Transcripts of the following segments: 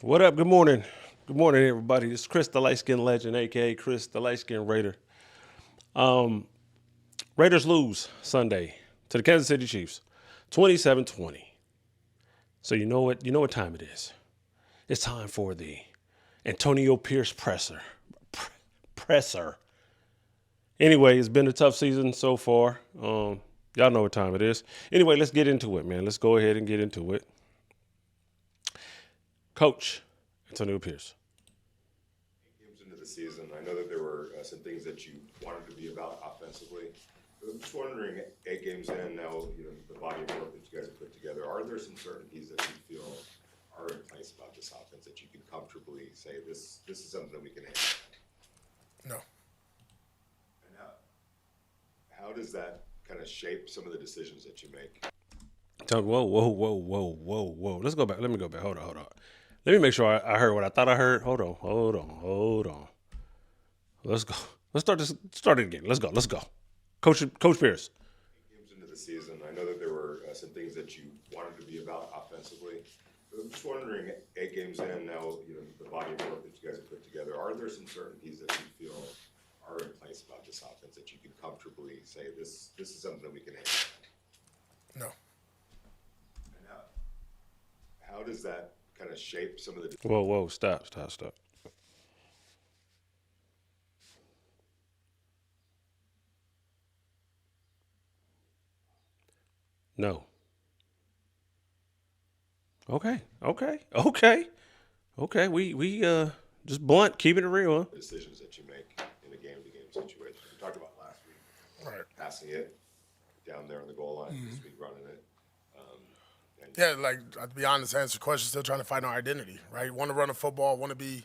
What up? Good morning. Good morning, everybody. This is Chris, the light skinned legend, aka Chris, the light skinned Raider. Raiders lose Sunday to the Kansas City Chiefs, 27-20. So you know what time it is. It's time for the Antonio Pierce presser. Anyway, it's been a tough season so far. Y'all know what time it is. Anyway, let's get into it, man. Let's go ahead and get into it. Coach Antonio Pierce. Games into the season, I know that there were some things that you wanted to be about offensively. I'm just wondering, 8 games in now, the body of work that you guys have put together, are there some certainties that you feel are in place about this offense that you can comfortably say this is something that we can handle? No. And how does that kind of shape some of the decisions that you make? Whoa. Let's go back. Let me go back. Hold on. Let me make sure I heard what I thought I heard. Hold on. Let's go. Let's start it again. Let's go. Coach Pierce. Games into the season, I know that there were some things that you wanted to be about offensively. I'm just wondering, 8 games in now, the body of work that you guys have put together, are there some certainties that you feel are in place about this offense that you can comfortably say this is something that we can handle? No. And how does that kind of shape some of the Whoa. Stop. No. Okay. We just blunt, keeping it real. Huh? decisions that you make in a game-to-game situation? We talked about last week, Right. passing it down there on the goal line, this week running it. Yeah, to be honest, to answer the question, still trying to find our identity, right? Want to run a football, want to be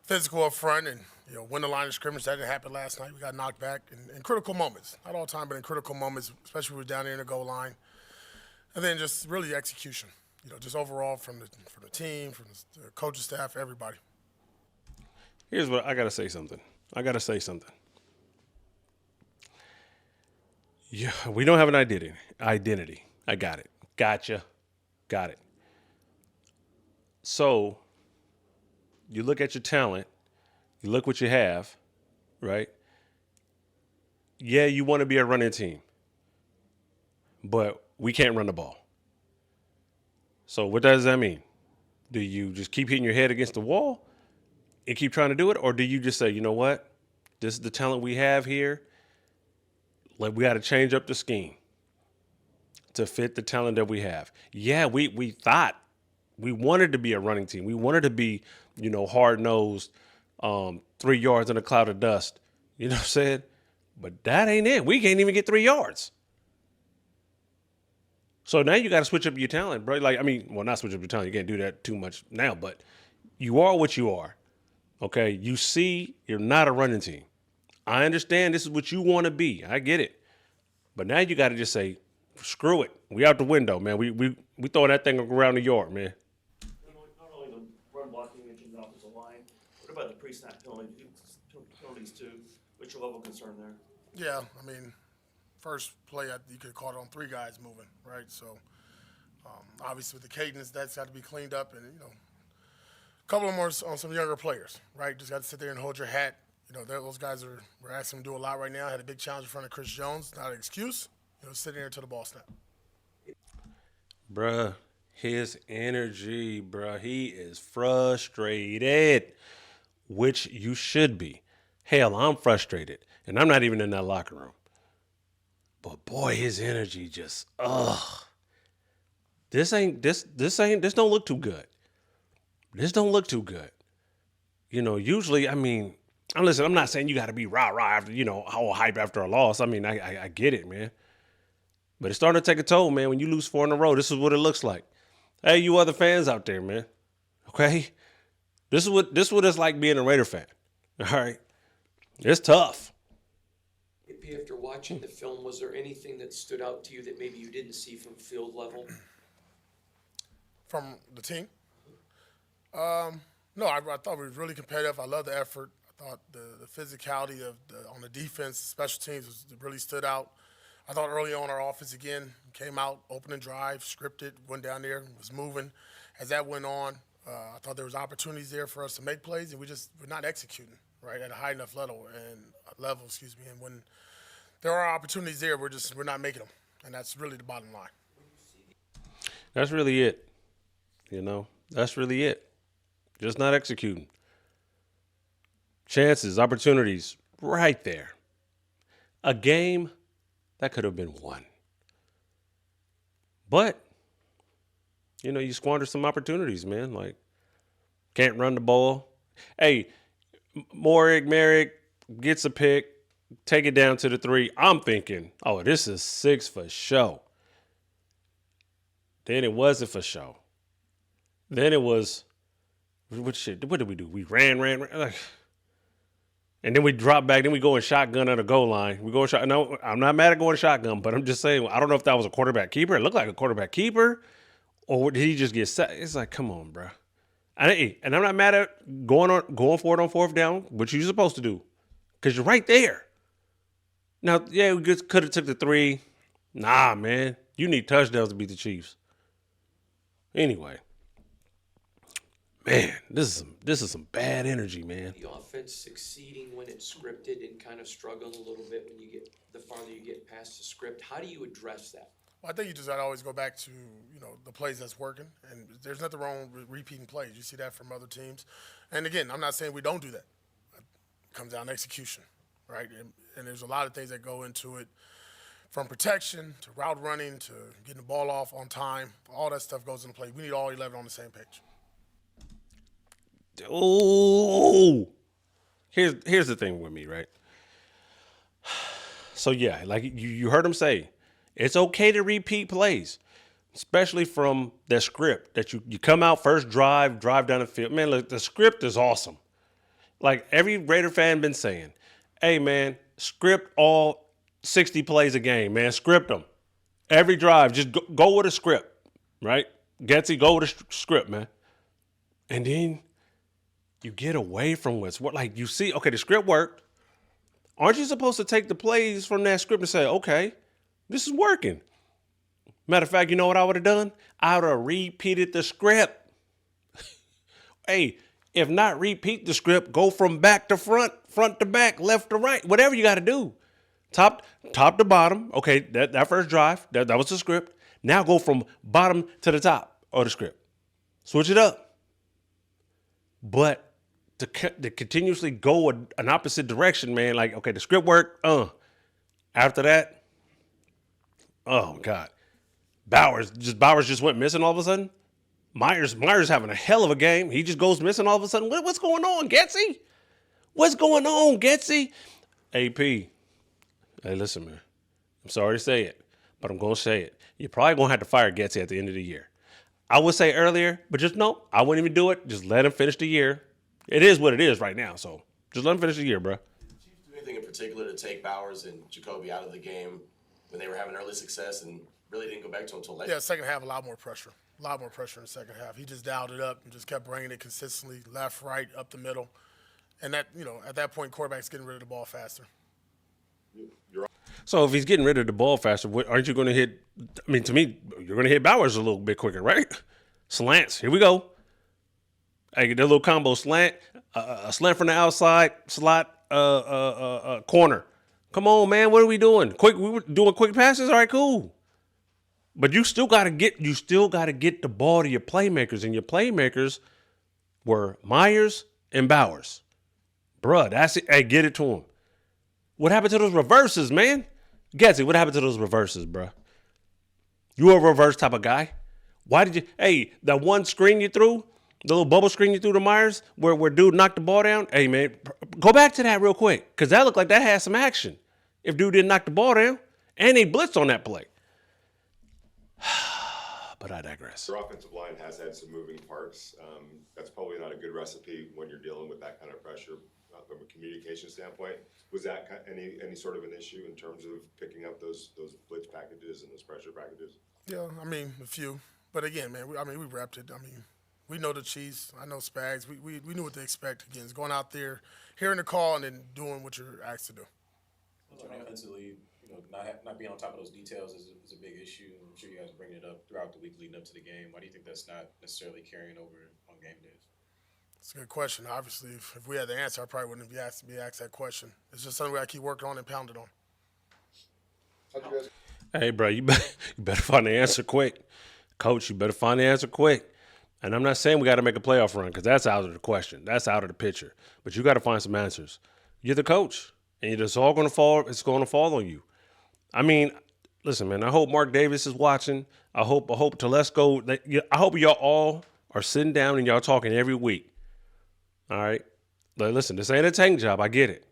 physical up front and, win the line of scrimmage. That didn't happen last night. We got knocked back in critical moments. Not all the time, but in critical moments, especially when we're down there in the goal line. And then just really execution, just overall from the team, from the coaching staff, everybody. Here's what I gotta say something. Yeah, we don't have an identity. I got it. Gotcha. Got it. So you look at your talent, you look what you have, right? Yeah, you want to be a running team, but we can't run the ball. So what does that mean? Do you just keep hitting your head against the wall and keep trying to do it? Or do you just say, you know what? This is the talent we have here. Like, we got to change up the scheme to fit the talent that we have. Yeah, we thought we wanted to be a running team. We wanted to be, hard nosed, 3 yards in a cloud of dust. You know what I'm saying? But that ain't it. We can't even get 3 yards. So now you got to switch up your talent, bro. Not switch up your talent. You can't do that too much now, but you are what you are. Okay. You see, you're not a running team. I understand this is what you want to be. I get it. But now you got to just say, screw it. We out the window, man. We throwing that thing around the yard, man. Not only the run blocking mentioned the offensive line, what about the pre-snap penalties too? What's your level of concern there? Yeah, first play, you could have caught it on 3 guys moving, right? So, obviously with the cadence, that's got to be cleaned up. And, a couple of more on some younger players, right? Just got to sit there and hold your hat. Those guys we're asking them to do a lot right now. Had a big challenge in front of Chris Jones. Not an excuse. Sitting there until the ball snap. Bruh, his energy, bruh. He is frustrated, which you should be. Hell, I'm frustrated. And I'm not even in that locker room. But boy, his energy just, ugh. This don't look too good. This don't look too good. Usually, listen, I'm not saying you got to be rah-rah after, all hype after a loss. I get it, man. But it's starting to take a toll, man. When you lose 4 in a row, this is what it looks like. Hey, you other fans out there, man. Okay? This is what it's like being a Raider fan. All right? It's tough. Maybe after watching the film, was there anything that stood out to you that maybe you didn't see from field level? From the team? No, I thought we were really competitive. I love the effort. I thought the physicality on the defense, special teams, really stood out. I thought early on our offense again came out, opening drive, scripted, went down there, was moving. As that went on, I thought there was opportunities there for us to make plays, and we're not executing right at a high enough level. And when there are opportunities there, we're not making them, and that's really the bottom line. That's really it. That's really it. Just not executing. Chances, opportunities, right there. A game that could have been won. But, you squander some opportunities, man. Like, can't run the ball. Hey, Merrick gets a pick, take it down to the 3. I'm thinking, oh, this is 6 for show. Then it wasn't for show. Then it was, what did we do? We ran. And then we drop back. Then we go in shotgun at a goal line. We go in shotgun. No, I'm not mad at going shotgun, but I'm just saying, I don't know if that was a quarterback keeper. It looked like a quarterback keeper. Or did he just get set? It's like, come on, bro. And I'm not mad at going for it on 4th down, which you're supposed to do. Because you're right there. Now, yeah, we could have took the 3. Nah, man. You need touchdowns to beat the Chiefs. Anyway. Man, this is some bad energy, man. The offense succeeding when it's scripted and kind of struggling a little bit when you get the farther you get past the script. How do you address that? Well, I think you just got to always go back to the plays that's working, and there's nothing wrong with repeating plays. You see that from other teams, and again, I'm not saying we don't do that. It comes down to execution, right? And there's a lot of things that go into it, from protection to route running to getting the ball off on time. All that stuff goes into play. We need all 11 on the same page. Oh, here's the thing with me, right? So yeah, like you heard him say, it's okay to repeat plays, especially from the script that you come out first drive down the field. Man, look, the script is awesome. Like every Raider fan been saying, hey man, script all 60 plays a game, man. Script them. Every drive, just go with a script, right? Getsy, go with a script, man. And then you get away from like you see, okay, the script worked. Aren't you supposed to take the plays from that script and say, okay, this is working? Matter of fact, you know what I would have done? I would have repeated the script. Hey, if not repeat the script, go from back to front, front to back, left to right, whatever you got to do. Top to bottom. Okay, that first drive, that was the script. Now go from bottom to the top of the script. Switch it up. But to continuously go an opposite direction, man, like, okay, the script worked. After that, oh, God. Bowers just went missing all of a sudden. Myers having a hell of a game. He just goes missing all of a sudden. What's going on, Getsy? What's going on, Getsy? AP, hey, listen, man. I'm sorry to say it, but I'm going to say it. You're probably going to have to fire Getsy at the end of the year. I would say earlier, but just no, I wouldn't even do it. Just let him finish the year. It is what it is right now, so just let him finish the year, bro. Did you do anything in particular to take Bowers and Jacoby out of the game when they were having early success and really didn't go back to him until late? Yeah, second half, a lot more pressure in the second half. He just dialed it up and just kept bringing it consistently, left, right, up the middle. And that, at that point, quarterback's getting rid of the ball faster. So if he's getting rid of the ball faster, aren't you going to hit? I mean, to me, you're going to hit Bowers a little bit quicker, right? Slants. Here we go. I get that little combo slant, a slant from the outside, slot, corner. Come on, man. What are we doing? We were doing quick passes. All right, cool. But you still got to get the ball to your playmakers, and your playmakers were Myers and Bowers. Bruh, that's it. Hey, get it to him. What happened to those reverses, man? Getsy, what happened to those reverses, bruh? You a reverse type of guy? Why did you? Hey, that one screen you threw, the little bubble screen you threw to Myers, where dude knocked the ball down. Hey, man, go back to that real quick, because that looked like that had some action. If dude didn't knock the ball down, and they blitzed on that play. But I digress. Your offensive line has had some moving parts. That's probably not a good recipe when you're dealing with that kind of pressure from a communication standpoint. Was that any sort of an issue in terms of picking up those blitz packages and those pressure packages? Yeah, I mean, a few. But again, man, we repped it. I mean, we know the Chiefs. I know Spags. We knew what to expect. Again, it's going out there, hearing the call, and then doing what you're asked to do. Offensively, not being on top of those details is a big issue. I'm sure you guys are bringing it up throughout the week leading up to the game. Why do you think that's not necessarily carrying over on game days? It's a good question. Obviously, if we had the answer, I probably wouldn't be asked that question. It's just something I keep working on and pounding on. How'd you guys? Hey, bro, you better find the answer quick. Coach, you better find the answer quick. And I'm not saying we got to make a playoff run because that's out of the question. That's out of the picture. But you got to find some answers. You're the coach, and it's all going to fall. It's going to fall on you. I mean, listen, man. I hope Mark Davis is watching. I hope Telesco. I hope y'all all are sitting down and y'all talking every week. All right. Like, listen, this ain't a tank job. I get it.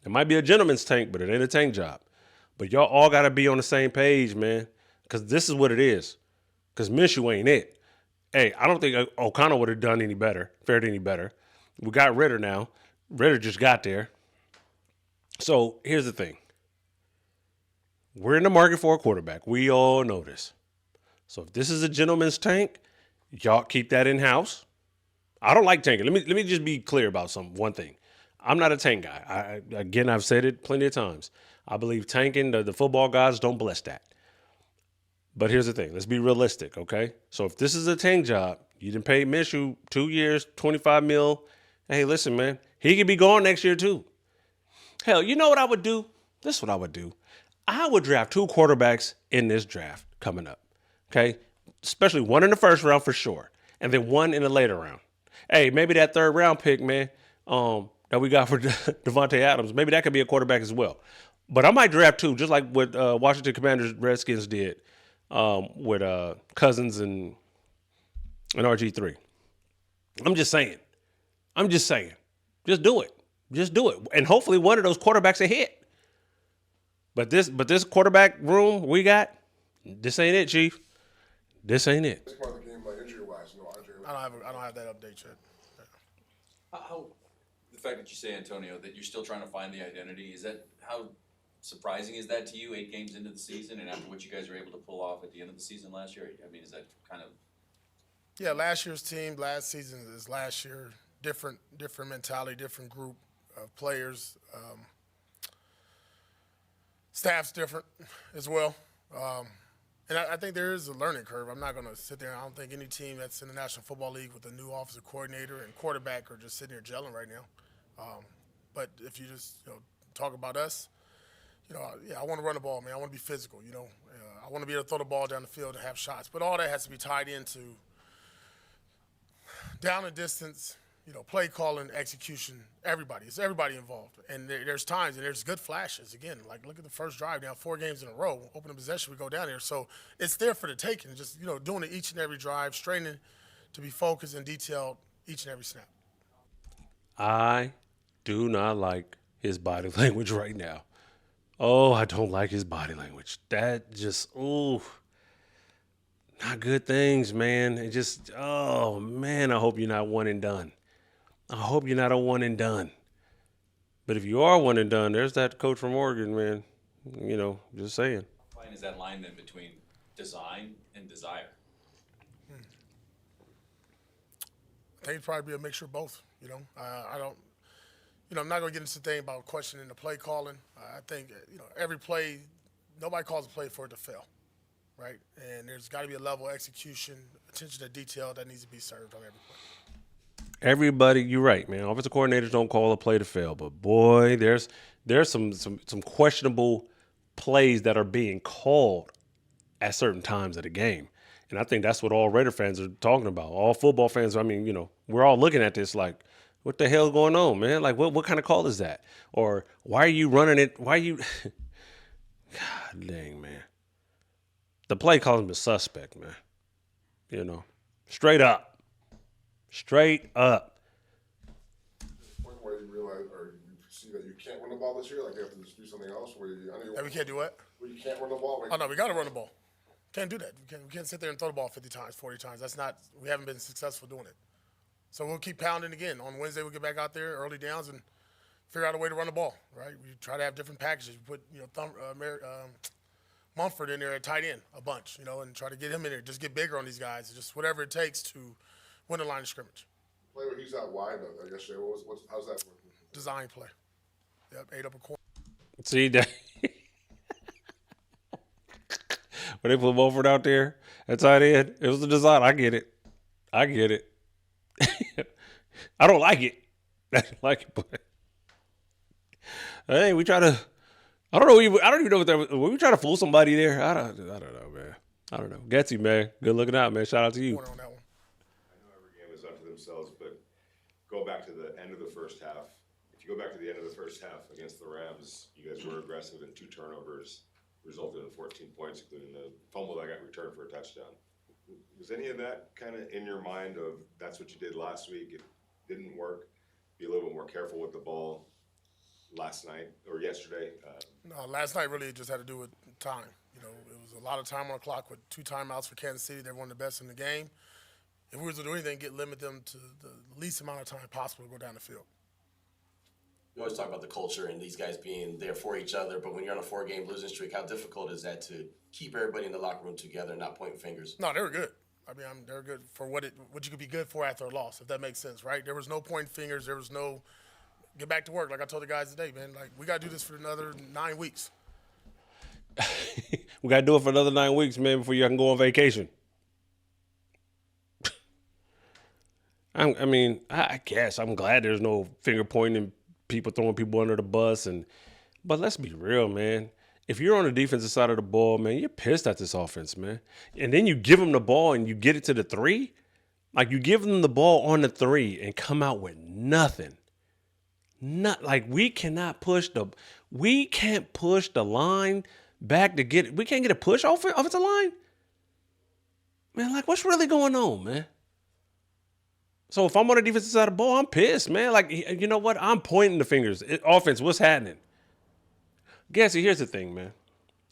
It might be a gentleman's tank, but it ain't a tank job. But y'all all got to be on the same page, man, because this is what it is. Because Minshew ain't it. Hey, I don't think O'Connell would have done any better, fared any better. We got Ritter now. Ritter just got there. So here's the thing. We're in the market for a quarterback. We all know this. So if this is a gentleman's tank, y'all keep that in-house. I don't like tanking. Let me just be clear about one thing. I'm not a tank guy. I've said it plenty of times. I believe tanking, the football guys don't bless that. But here's the thing. Let's be realistic, okay? So if this is a tank job, you didn't pay Minshew 2 years, $25 million. Hey, listen, man. He could be gone next year too. Hell, you know what I would do? This is what I would do. I would draft 2 quarterbacks in this draft coming up, okay? Especially one in the first round for sure, and then one in the later round. Hey, maybe that 3rd round pick, man, that we got for Devontae Adams, maybe that could be a quarterback as well. But I might draft 2, just like what Washington Commanders Redskins did with Cousins and RG3. I'm just saying. Just do it. And hopefully one of those quarterbacks a hit. But this quarterback room we got, this ain't it, Chief. This ain't it. This part of the game, like injury-wise, Andre. I don't have that update yet. How the fact that you say, Antonio, that you're still trying to find the identity, is that how surprising is that to you 8 games into the season and after what you guys were able to pull off at the end of the season last year? I mean, is that kind of Yeah, last year's team, last season is last year. Different mentality, different group of players. Staff's different as well. And I think there is a learning curve. I'm not going to sit there. I don't think any team that's in the National Football League with a new offensive coordinator and quarterback are just sitting here gelling right now. But if you just talk about us, I want to run the ball, man. I want to be physical, I want to be able to throw the ball down the field and have shots. But all that has to be tied into down and distance, play calling, execution, everybody. It's everybody involved. And there's times, and there's good flashes. Again, like look at the first drive down, 4 games in a row, open possession, we go down there. So it's there for the taking. Just, doing it each and every drive, straining to be focused and detailed each and every snap. I do not like his body language right now. Oh, I don't like his body language. That just, not good things, man. It just, oh, man, I hope you're not one and done. I hope you're not a one and done. But if you are one and done, there's that coach from Oregon, man. Just saying. how fine is that line then between design and desire? I think it'd probably be a mixture of both. I don't. I'm not going to get into the thing about questioning the play calling. I think every play, nobody calls a play for it to fail, right? And there's got to be a level of execution, attention to detail that needs to be served on every play. Everybody, you're right, man. Offensive coordinators don't call a play to fail, but boy, there's some questionable plays that are being called at certain times of the game. And I think that's what all Raider fans are talking about. All football fans, I mean, we're all looking at this like, what the hell going on, man? Like, what kind of call is that? Or why are you running it? Why are you – God dang, man. The play calling is suspect, man. Straight up. Straight up. Point where you realize or you see that you can't run the ball this year, like you have to just do something else where And we can't do what? where you can't run the ball. Oh, no, we got to run the ball. Can't do that. We can't sit there and throw the ball 50 times, 40 times. That's not – we haven't been successful doing it. So we'll keep pounding again. On Wednesday, we'll get back out there, early downs, and figure out a way to run the ball, right? We try to have different packages. We put, Mumford in there at tight end a bunch, and try to get him in there. Just get bigger on these guys. Just whatever it takes to win the line of scrimmage. Play where he's out wide, I guess. How's that working? Design play. Yep, 8 up a corner. See, that when they put Wolford out there at tight end. It was the design. I get it. I don't like it. I don't like it, but hey, we try to. I don't know. I don't even know what that was. Were we trying to fool somebody there? I don't know, man. I don't know. Getsy, man. Good looking out, man. Shout out to you. Point on that one. I know every game is unto themselves, but go back to the end of the first half. If you go back to the end of the first half against the Rams, you guys were aggressive and 2 turnovers resulted in 14 points, including the fumble that got returned for a touchdown. Was any of that kind of in your mind of that's what you did last week? It didn't work. Be a little bit more careful with the ball last night or yesterday. No, last night really just had to do with time. You know, it was a lot of time on the clock with 2 timeouts for Kansas City. They're one of the best in the game. If we were to do anything, limit them to the least amount of time possible to go down the field. You always talk about the culture and these guys being there for each other, but when you're on a 4-game losing streak, how difficult is that to keep everybody in the locker room together and not pointing fingers? No, they were good. I mean, they're good for what you could be good for after a loss, if that makes sense, right? There was no pointing fingers. There was no get back to work. Like I told the guys today, man, like we got to do this for another 9 weeks. We got to do it for another 9 weeks, man, before you can go on vacation. I guess I'm glad there's no finger pointing, people throwing people under the bus, but let's be real, man. If you're on the defensive side of the ball, man, you're pissed at this offense, man. And then you give them the ball and you get it to the 3. Like you give them the ball on the 3 and come out with nothing. Not like we can't push the line back to get it. We can't get a push off the line. Man, like what's really going on, man? So if I'm on the defensive side of the ball, I'm pissed, man. Like, you know what? I'm pointing the fingers. Offense, what's happening? Gassy, here's the thing, man.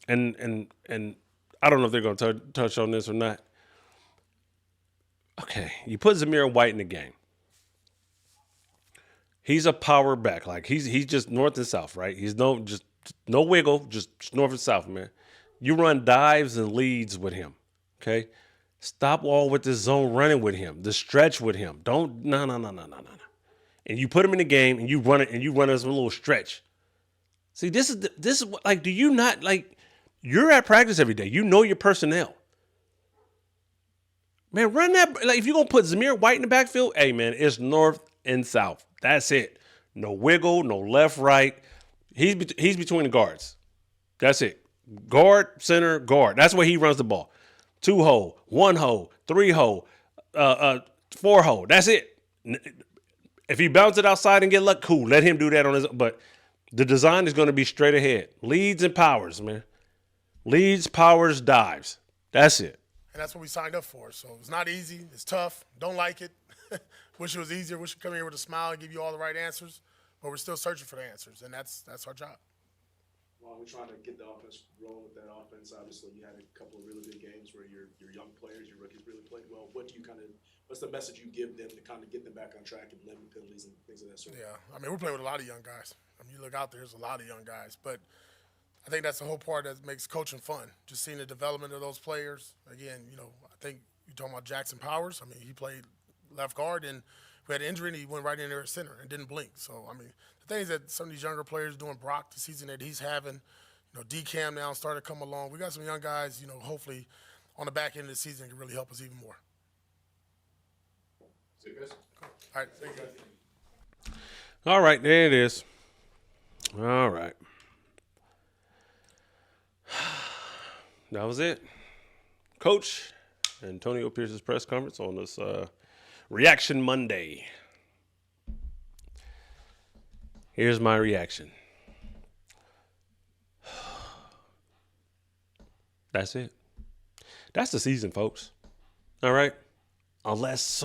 And I don't know if they're going to touch on this or not. Okay, you put Zamir White in the game. He's a power back. Like, he's just north and south, right? He's no wiggle, just north and south, man. You run dives and leads with him, okay? Stop all with this zone running with him, the stretch with him. No. And you put him in the game and you run it and you run us a little stretch. See, this is what, like, do you not, like, you're at practice every day. You know your personnel. Man, run that. Like, if you're going to put Zamir White in the backfield, hey, man, it's north and south. That's it. No wiggle, no left, right. He's between the guards. That's it. Guard, center, guard. That's where he runs the ball. 2-hole, 1-hole, 3-hole, 4-hole. That's it. If he bounces it outside and get luck, cool. Let him do that on his own. But the design is going to be straight ahead. Leads and powers, man. Leads, powers, dives. That's it. And that's what we signed up for. So it's not easy. It's tough. Don't like it. Wish it was easier. Wish we come here with a smile and give you all the right answers. But we're still searching for the answers, and that's our job. While we're trying to get the offense rolling with that offense, obviously you had a couple of really big games where your young players, your rookies really played well. What's the message you give them to kind of get them back on track and limit penalties and things of that sort? Yeah, I mean, we're playing with a lot of young guys. I mean, you look out there, there's a lot of young guys. But I think that's the whole part that makes coaching fun, just seeing the development of those players. Again, you know, I think you're talking about Jackson Powers. I mean, he played left guard, and we had an injury, and he went right in there at center and didn't blink. So, I mean, the things that some of these younger players doing, Brock, the season that he's having, you know, D-Cam now started to come along. We got some young guys, you know, hopefully on the back end of the season can really help us even more. See you guys. All right, thank you guys. All right, there it is. All right. That was it. Coach Antonio Pierce's press conference on this Reaction Monday. Here's my reaction. That's it. That's the season, folks. All right? Unless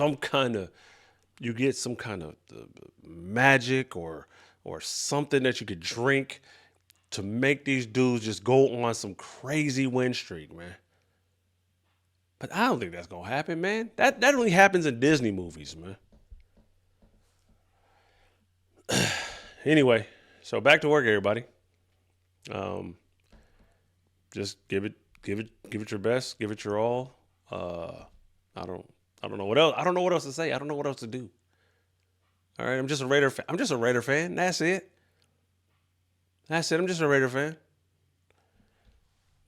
you get some kind of magic or something that you could drink to make these dudes just go on some crazy win streak, man. But I don't think that's going to happen, man. That only happens in Disney movies, man. Anyway, so back to work, everybody. Just give it your best, give it your all. I don't know what else. I don't know what else to say. I don't know what else to do. All right, I'm just a Raider fan. That's it. I'm just a Raider fan.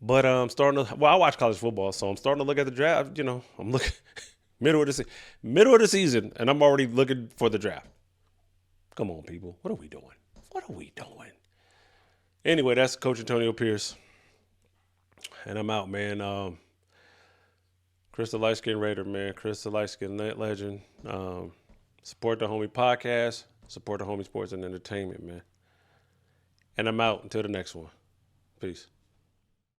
But I'm starting to. Well, I watch college football, so I'm starting to look at the draft. You know, I'm looking middle of the season, and I'm already looking for the draft. Come on, people. What are we doing? What are we doing? Anyway, that's Coach Antonio Pierce. And I'm out, man. Chris the Light Skin Raider, man. Chris the Light Skin Legend. Support the Homie Podcast. Support the Homie Sports and Entertainment, man. And I'm out until the next one. Peace.